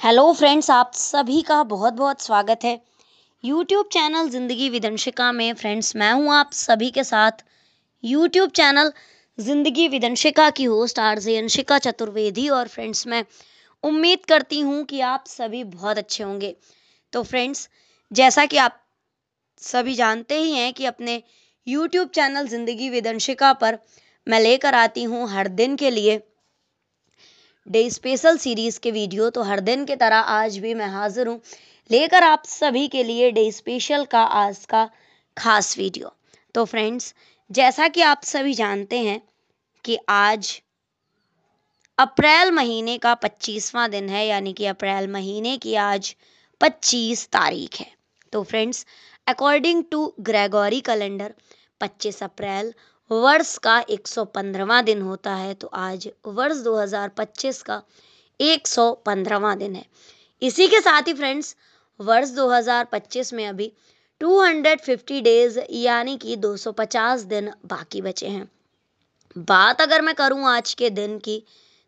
Hello friends, आप सभी का बहुत बहुत स्वागत है यूट्यूब चैनल ज़िंदगी विदंशिका में। फ्रेंड्स, मैं हूं आप सभी के साथ यूट्यूब चैनल ज़िंदगी विदंशिका की होस्ट आरजे अंशिका चतुर्वेदी। और फ्रेंड्स, मैं उम्मीद करती हूं कि आप सभी बहुत अच्छे होंगे। तो फ्रेंड्स, जैसा कि आप सभी जानते ही हैं कि अपने यूट्यूब चैनल ज़िंदगी विदंशिका पर मैं लेकर आती हूं हर दिन के लिए डे स्पेशल सीरीज के वीडियो। तो हर दिन की तरह आज भी मैं हाजिर हूँ लेकर आप सभी के लिए डे स्पेशल का आज का खास वीडियो। तो फ्रेंड्स, जैसा कि आप सभी जानते हैं कि आज अप्रैल महीने का 25वां दिन है, यानी कि अप्रैल महीने की आज 25 तारीख है। तो friends, according to Gregory calendar 25 अप्रैल वर्ष का 115वां दिन होता है। तो आज वर्ष 2025 का 115वां दिन है। इसी के साथ ही फ्रेंड्स, वर्ष 2025 में अभी 250 डेज यानी कि 250 दिन बाकी बचे हैं। बात अगर मैं करूं आज के दिन की,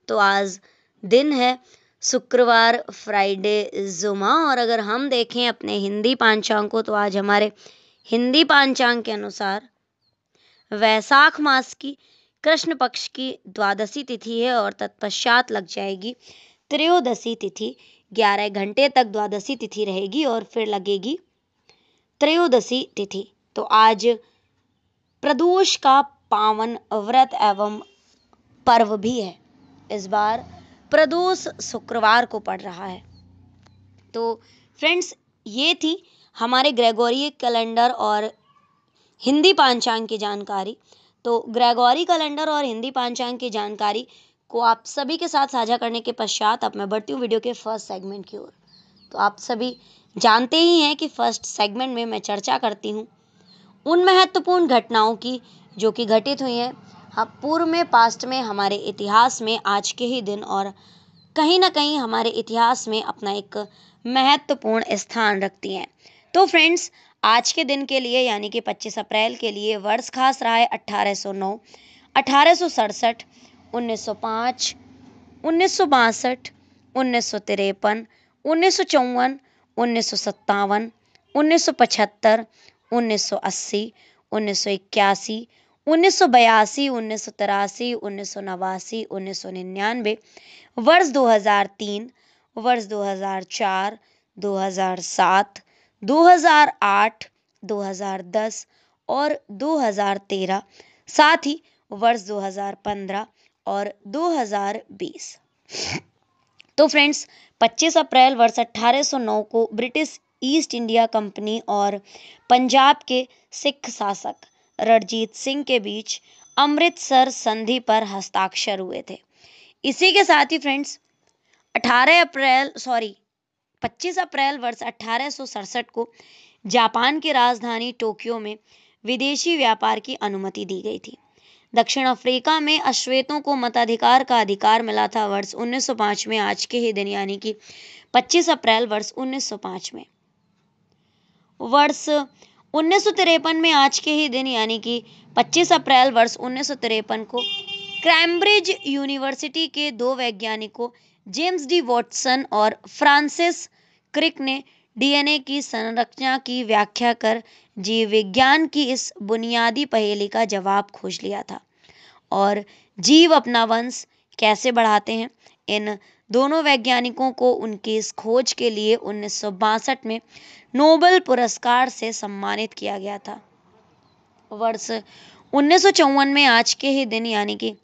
तो आज दिन है शुक्रवार, फ्राइडे, जुमा। और अगर हम देखें अपने हिंदी पांचांग को, तो आज हमारे हिंदी पांचांग के अनुसार वैशाख मास की कृष्ण पक्ष की द्वादशी तिथि है और तत्पश्चात लग जाएगी त्रयोदशी तिथि। 11 घंटे तक द्वादशी तिथि रहेगी और फिर लगेगी त्रयोदशी तिथि। तो आज प्रदोष का पावन व्रत एवं पर्व भी है। इस बार प्रदोष शुक्रवार को पड़ रहा है। तो फ्रेंड्स, ये थी हमारे ग्रेगोरी कैलेंडर और हिंदी पांचांग की जानकारी। तो ग्रेगोरी कैलेंडर और हिंदी पांचांग की जानकारी को आप सभी के साथ साझा करने के पश्चात अब मैं बढ़ती हूँ वीडियो के फर्स्ट सेगमेंट की ओर। तो आप सभी जानते ही हैं कि फर्स्ट सेगमेंट में मैं चर्चा करती हूँ उन महत्वपूर्ण घटनाओं की जो कि घटित हुई हैं पूर्व में, पास्ट में, हमारे इतिहास में आज के ही दिन, और कहीं ना कहीं हमारे इतिहास में अपना एक महत्वपूर्ण स्थान रखती हैं। तो फ्रेंड्स, आज के दिन के लिए यानी कि 25 अप्रैल के लिए वर्ष खास रहा है 1809, 1867, 1905, 1962, 1953, 1954, 1957, 1975, 1980, 1981, 1982, 1983, 1989, 1999, वर्ष 2003, वर्ष 2004, 2007, 2008, 2010 और 2013, साथ ही वर्ष 2015 और 2020। तो फ्रेंड्स, 25 अप्रैल वर्ष 1809 को ब्रिटिश ईस्ट इंडिया कंपनी और पंजाब के सिख शासक रणजीत सिंह के बीच अमृतसर संधि पर हस्ताक्षर हुए थे। इसी के साथ ही फ्रेंड्स, 25 अप्रैल वर्ष 1867 को जापान की राजधानी टोक्यो में विदेशी व्यापार की अनुमति दी गई थी। दक्षिण अफ्रीका में अश्वेतों को मताधिकार का अधिकार मिला था वर्ष 1905 में आज के ही दिन, यानी कि 25 अप्रैल वर्ष 1905 में। वर्ष 1953 में आज के ही दिन यानी कि 25 अप्रैल वर्ष 1953 को कैम्ब्रिज यूनिवर्सिटी के दो वैज्ञानिकों जेम्स डी वॉटसन और फ्रांसिस क्रिक ने डीएनए की संरचना की व्याख्या कर जीव विज्ञान की इस बुनियादी पहेली का जवाब खोज लिया था। और जीव अपना वंश कैसे बढ़ाते हैं, इन दोनों वैज्ञानिकों को उनकी इस खोज के लिए 1962 में नोबेल पुरस्कार से सम्मानित किया गया था। वर्ष 1954 में आज के ही दिन यानी कि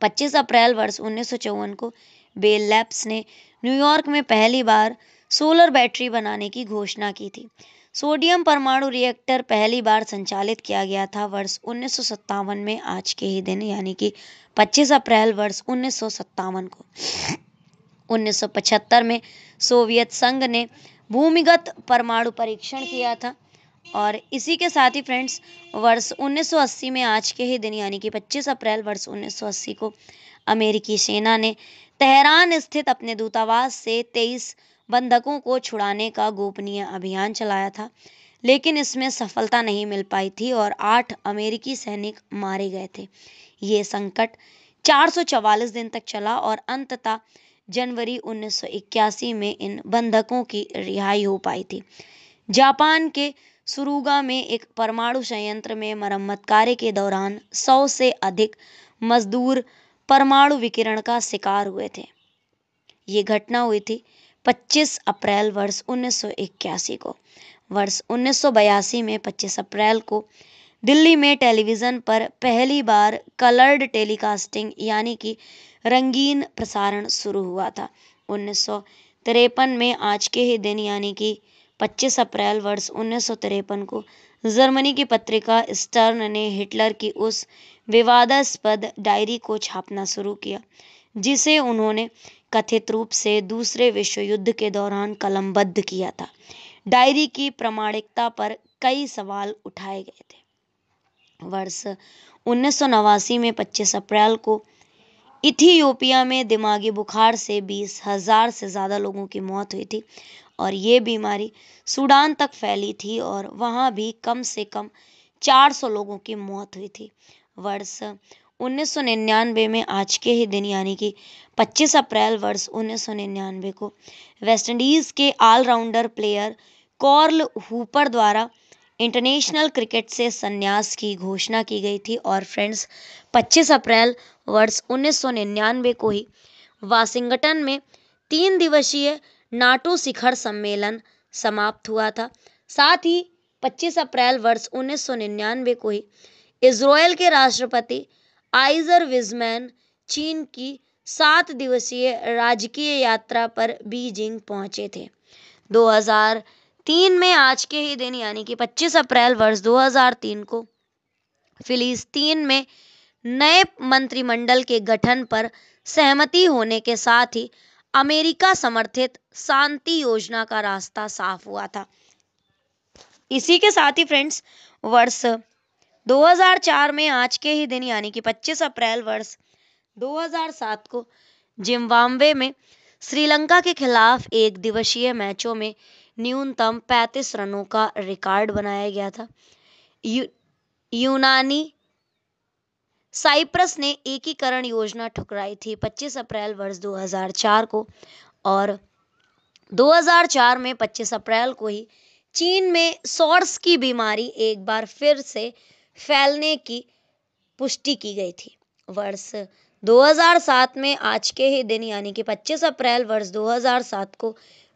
25 अप्रैल वर्ष 1954 को बेल लैब्स ने न्यूयॉर्क में पहली बार सोलर बैटरी बनाने की घोषणा की थी। सोडियम परमाणु रिएक्टर पहली बार संचालित किया गया था वर्ष 1957 में आज के ही दिन, यानी कि 25 अप्रैल वर्ष 1957 को। 1975 में सोवियत संघ ने भूमिगत परमाणु परीक्षण किया था। और इसी के साथ ही फ्रेंड्स, वर्ष 1980 में आज के ही दिन यानी कि 25 अप्रैल वर्ष 1980 को अमेरिकी सेना ने तेहरान स्थित अपने दूतावास से 23 बंधकों को छुड़ाने का गोपनीय अभियान चलाया था, लेकिन इसमें सफलता नहीं मिल पाई थी और 8 अमेरिकी सैनिक मारे गए थे। ये संकट 444 दिन तक चला और अंततः जनवरी 1981 में इन बंधकों की रिहाई हो पाई थी। जापान के सुरुगा में एक परमाणु संयंत्र में मरम्मत कार्य के दौरान 100 से अधिक मजदूर परमाणु विकिरण का शिकार हुए थे। ये घटना हुई थी 25 अप्रैल वर्ष 1981 को। वर्ष 1982 में 25 अप्रैल को दिल्ली में टेलीविज़न पर पहली बार कलर्ड टेलीकास्टिंग यानी कि रंगीन प्रसारण शुरू हुआ था। 1953 में आज के ही दिन यानी कि 25 अप्रैल वर्ष 1953 को जर्मनी की पत्रिका स्टर्न ने हिटलर की उस विवादास्पद डायरी को छापना शुरू किया जिसे उन्होंने कथित रूप से दूसरे विश्व युद्ध के दौरान कलमबद्ध किया था। डायरी की प्रामाणिकता पर कई सवाल उठाए गए थे। वर्ष 1989 में 25 अप्रैल को इथियोपिया में दिमागी बुखार से 20,000 से ज़्यादा लोगों की मौत हुई थी और ये बीमारी सूडान तक फैली थी और वहाँ भी कम से कम 400 लोगों की मौत हुई थी। वर्ष 1999 में आज के ही दिन यानी कि 25 अप्रैल वर्ष 1999 को वेस्टइंडीज़ के ऑलराउंडर प्लेयर कॉर्ल हूपर द्वारा इंटरनेशनल क्रिकेट से संन्यास की घोषणा की गई थी। और फ्रेंड्स 25 अप्रैल वर्ष 1999 को ही वाशिंगटन में 3 दिवसीय नाटो शिखर सम्मेलन समाप्त हुआ था। साथ ही 25 अप्रैल वर्ष 1999 को ही इजरायल के राष्ट्रपति आइजर विजमैन चीन की 7 दिवसीय राजकीय यात्रा पर बीजिंग पहुंचे थे। 2003 में आज के ही दिन यानी कि 25 अप्रैल वर्ष 2003 को फिलिस्तीन में नए मंत्रिमंडल के गठन पर सहमति होने के साथ ही अमेरिका समर्थित शांति योजना का रास्ता साफ हुआ था। इसी के साथ ही फ्रेंड्स वर्ष 2004 में आज के ही दिन यानी कि 25 अप्रैल वर्ष 2007 को जिम्बाब्वे में श्रीलंका के खिलाफ एक दिवसीय मैचों में न्यूनतम 35 रनों का रिकॉर्ड बनाया गया था। यूनानी साइप्रस ने एकीकरण योजना ठुकराई थी 25 अप्रैल वर्ष 2004 को और 2004 में 25 अप्रैल को ही चीन में सॉर्स की बीमारी एक बार फिर से फैलने की पुष्टि की गई थी। वर्ष 2007 में आज के ही दिन यानी कि 25 अप्रैल वर्ष 2007 को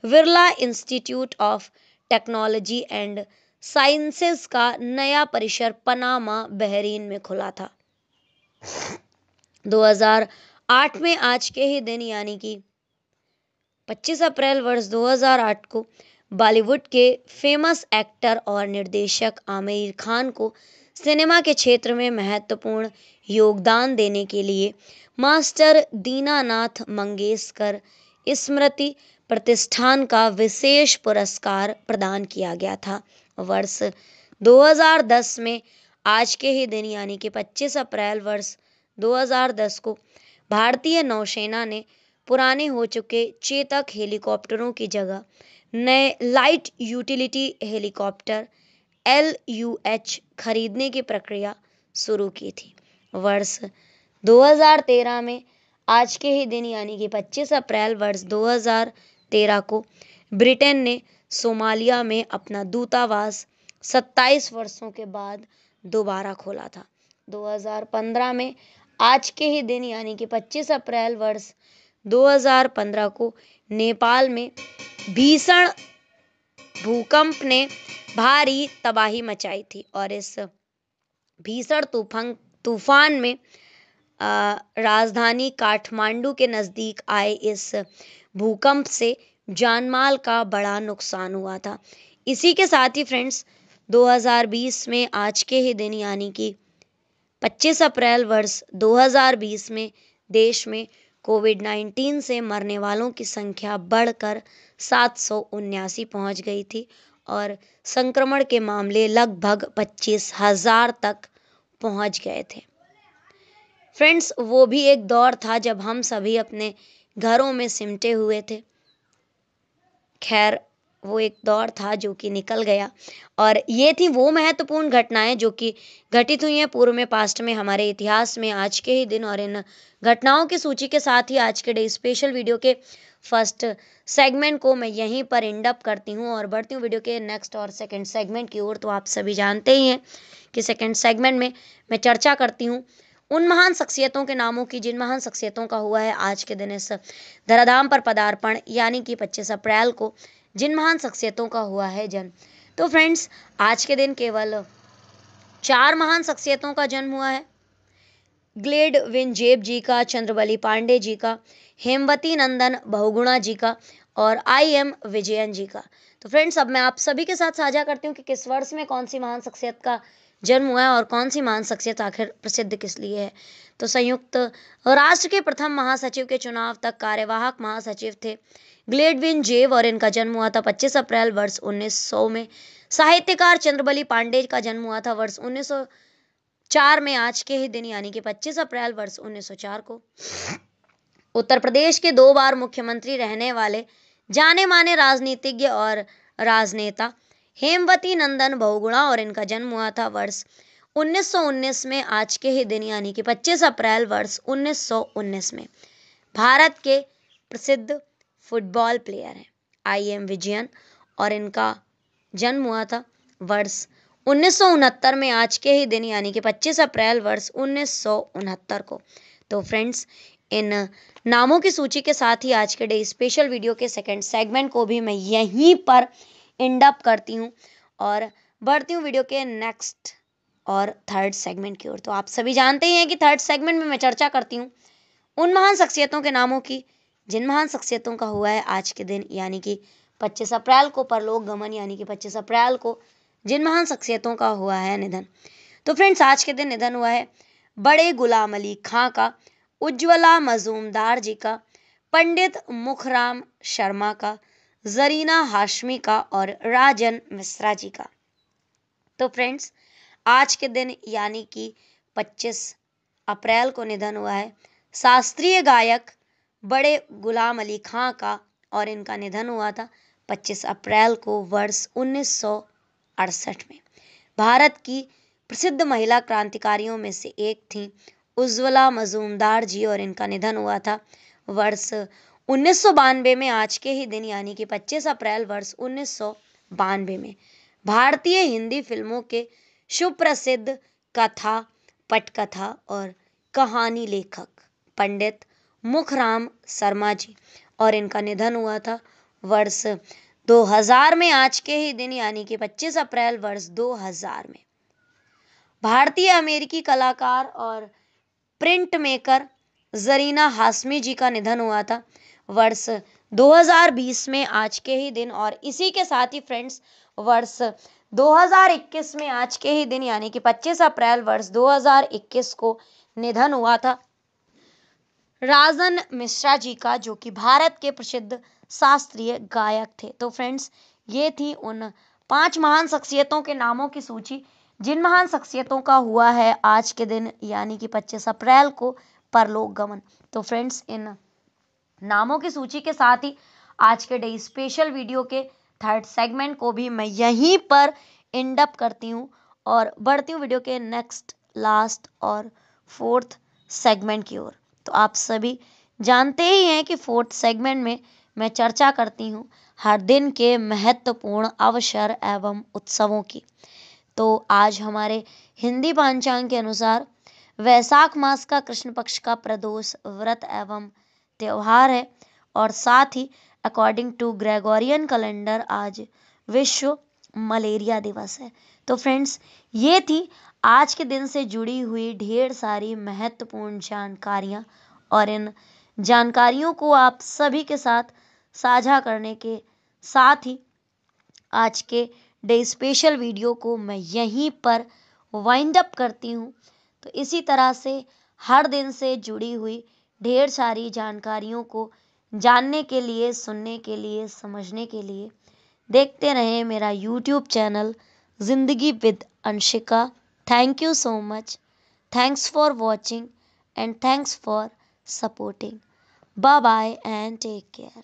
Birla institute of technology and sciences का नया परिसर पनामा बहरीन में खुला था। 2008 में आज के ही दिन यानी कि 25 अप्रैल वर्ष 2008 को बॉलीवुड के फेमस एक्टर और निर्देशक आमिर खान को सिनेमा के क्षेत्र में महत्वपूर्ण योगदान देने के लिए मास्टर दीनानाथ मंगेशकर स्मृति प्रतिष्ठान का विशेष पुरस्कार प्रदान किया गया था। वर्ष 2010 में आज के ही दिन यानी कि 25 अप्रैल वर्ष 2010 को भारतीय नौसेना ने पुराने हो चुके चेतक हेलीकॉप्टरों की जगह नए लाइट यूटिलिटी हेलीकॉप्टर LUH खरीदने की प्रक्रिया शुरू की थी। वर्ष 2013 में आज के ही दिन यानी कि 25 अप्रैल वर्ष 2013 को ब्रिटेन ने सोमालिया में अपना दूतावास 27 वर्षों के बाद दोबारा खोला था। 2015 में आज के ही दिन यानी कि 25 अप्रैल वर्ष 2015 को नेपाल में भीषण भूकंप ने भारी तबाही मचाई थी और इस भीषण तूफान में राजधानी काठमांडू के नज़दीक आए इस भूकंप से जानमाल का बड़ा नुकसान हुआ था। इसी के साथ ही फ्रेंड्स 2020 में आज के ही दिन यानी कि 25 अप्रैल वर्ष 2020 में देश में कोविड-19 से मरने वालों की संख्या बढ़कर 779 पहुंच गई थी और संक्रमण के मामले लगभग 25,000 तक पहुंच गए थे। फ्रेंड्स वो भी एक दौर था जब हम सभी अपने घरों में सिमटे हुए थे। खैर वो एक दौर था जो कि निकल गया, और ये थी वो महत्वपूर्ण घटनाएं जो कि घटित हुई हैं पूर्व में, पास्ट में, हमारे इतिहास में आज के ही दिन। और इन घटनाओं की सूची के साथ ही आज के डे स्पेशल वीडियो के फर्स्ट सेगमेंट को मैं यहीं पर एंड अप करती हूँ और बढ़ती हूँ वीडियो के नेक्स्ट और सेकंड सेगमेंट की ओर। तो आप सभी जानते ही हैं कि सेकंड सेगमेंट में मैं चर्चा करती हूँ उन महान शख्सियतों के नामों की जिन महान शख्सियतों का हुआ है आज के दिन इस धराधाम पर पदार्पण, यानी कि 25 अप्रैल को जिन महान शख्सियतों का हुआ है जन्म। तो फ्रेंड्स, आज के दिन केवल 4 महान शख्सियतों का जन्म हुआ है। ग्लेडविन जेब जी का, चंद्रवली पांडे जी का, हेमवती नंदन बहुगुणा जी का और आई.एम. विजयन जी का। तो फ्रेंड्स, अब मैं आप सभी के साथ साझा करती हूँ कि किस वर्ष में कौन सी महान शख्सियत का जन्म हुआ है और कौन सी महान शख्सियत आखिर प्रसिद्ध किस लिए है। तो संयुक्त राष्ट्र के प्रथम महासचिव के चुनाव तक कार्यवाहक महासचिव थे ग्लेडविन जेब और इनका जन्म हुआ था 25 अप्रैल वर्ष 1900 में। साहित्यकार चंद्रवली पांडे का जन्म हुआ था वर्ष 1904 में आज के ही दिन, यानी कि 25 अप्रैल वर्ष 1904 को। उत्तर प्रदेश के 2 बार मुख्यमंत्री रहने वाले जाने माने राजनीतिज्ञ और राजनेता हेमवती नंदन बहुगुणा और इनका जन्म हुआ था वर्ष 1919 में आज के ही दिन, यानी कि 25 अप्रैल वर्ष 1919 में। भारत के प्रसिद्ध फुटबॉल प्लेयर हैं आई.एम. विजयन और इनका जन्म हुआ था वर्ष 1969 में आज के ही दिन, यानी कि 25 अप्रैल वर्ष 1969 को। तो फ्रेंड्स, इन नामों की सूची के साथ ही आज के डे स्पेशल वीडियो के सेकंड सेगमेंट को भी मैं यहीं पर एंड अप करती हूँ और बढ़ती हूँ वीडियो के नेक्स्ट और थर्ड सेगमेंट की ओर। तो आप सभी जानते ही हैं कि थर्ड सेगमेंट में मैं चर्चा करती हूँ उन महान शख्सियतों के नामों की जिन महान शख्सियतों का हुआ है आज के दिन, यानी कि 25 अप्रैल को परलोक गमन, यानी कि 25 अप्रैल को जिन महान शख्सियतों का हुआ है निधन। तो फ्रेंड्स, आज के दिन निधन हुआ है बड़े गुलाम अली खां का, उज्ज्वला मजूमदार जी का, पंडित मुखराम शर्मा का, जरीना हाशमी का और राजन मिश्रा जी का। तो फ्रेंड्स, आज के दिन यानी कि 25 अप्रैल को निधन हुआ है शास्त्रीय गायक बड़े गुलाम अली खां का, और इनका निधन हुआ था 25 अप्रैल को वर्ष 1968 में। भारत की प्रसिद्ध महिला क्रांतिकारियों में से एक थी उज्ज्वला मजूमदार जी और इनका निधन हुआ था वर्ष 1992 में आज के ही दिन, यानी कि 25 अप्रैल वर्ष 1992 में। भारतीय हिंदी फिल्मों के सुप्रसिद्ध कथा, पटकथा और कहानी लेखक पंडित मुखराम शर्मा जी और इनका निधन हुआ था वर्ष 2000 में आज के ही दिन, यानी कि 25 अप्रैल वर्ष 2000 में। भारतीय अमेरिकी कलाकार और प्रिंट मेकर जरीना हाशमी जी का निधन हुआ था वर्ष 2020 में आज के ही दिन। और इसी के साथ ही फ्रेंड्स, वर्ष 2021 में आज के ही दिन, यानी कि 25 अप्रैल वर्ष 2021 को निधन हुआ था राजन मिश्रा जी का, जो कि भारत के प्रसिद्ध शास्त्रीय गायक थे। तो फ्रेंड्स, ये थी उन 5 महान शख्सियतों के नामों की सूची जिन महान शख्सियतों का हुआ है आज के दिन, यानी कि 25 अप्रैल को परलोक गमन। तो फ्रेंड्स, इन नामों की सूची के साथ ही आज के डे स्पेशल वीडियो के थर्ड सेगमेंट को भी मैं यहीं पर एंड अप करती हूँ और बढ़ती हूँ वीडियो के नेक्स्ट, लास्ट और फोर्थ सेगमेंट की ओर। तो आप सभी जानते ही हैं कि फोर्थ सेगमेंट में मैं चर्चा करती हूँ हर दिन के महत्वपूर्ण अवसर एवं उत्सवों की। तो आज हमारे हिंदी पंचांग के अनुसार वैशाख मास का कृष्ण पक्ष का प्रदोष व्रत एवं त्योहार है, और साथ ही अकॉर्डिंग टू ग्रेगोरियन कैलेंडर आज विश्व मलेरिया दिवस है। तो फ्रेंड्स, ये थी आज के दिन से जुड़ी हुई ढेर सारी महत्वपूर्ण जानकारियाँ, और इन जानकारियों को आप सभी के साथ साझा करने के साथ ही आज के डे स्पेशल वीडियो को मैं यहीं पर वाइंड अप करती हूँ। तो इसी तरह से हर दिन से जुड़ी हुई ढेर सारी जानकारियों को जानने के लिए, सुनने के लिए, समझने के लिए देखते रहें मेरा यूट्यूब चैनल जिंदगी with Anshika. Thank you so much, thanks for watching and thanks for supporting. Bye bye and take care.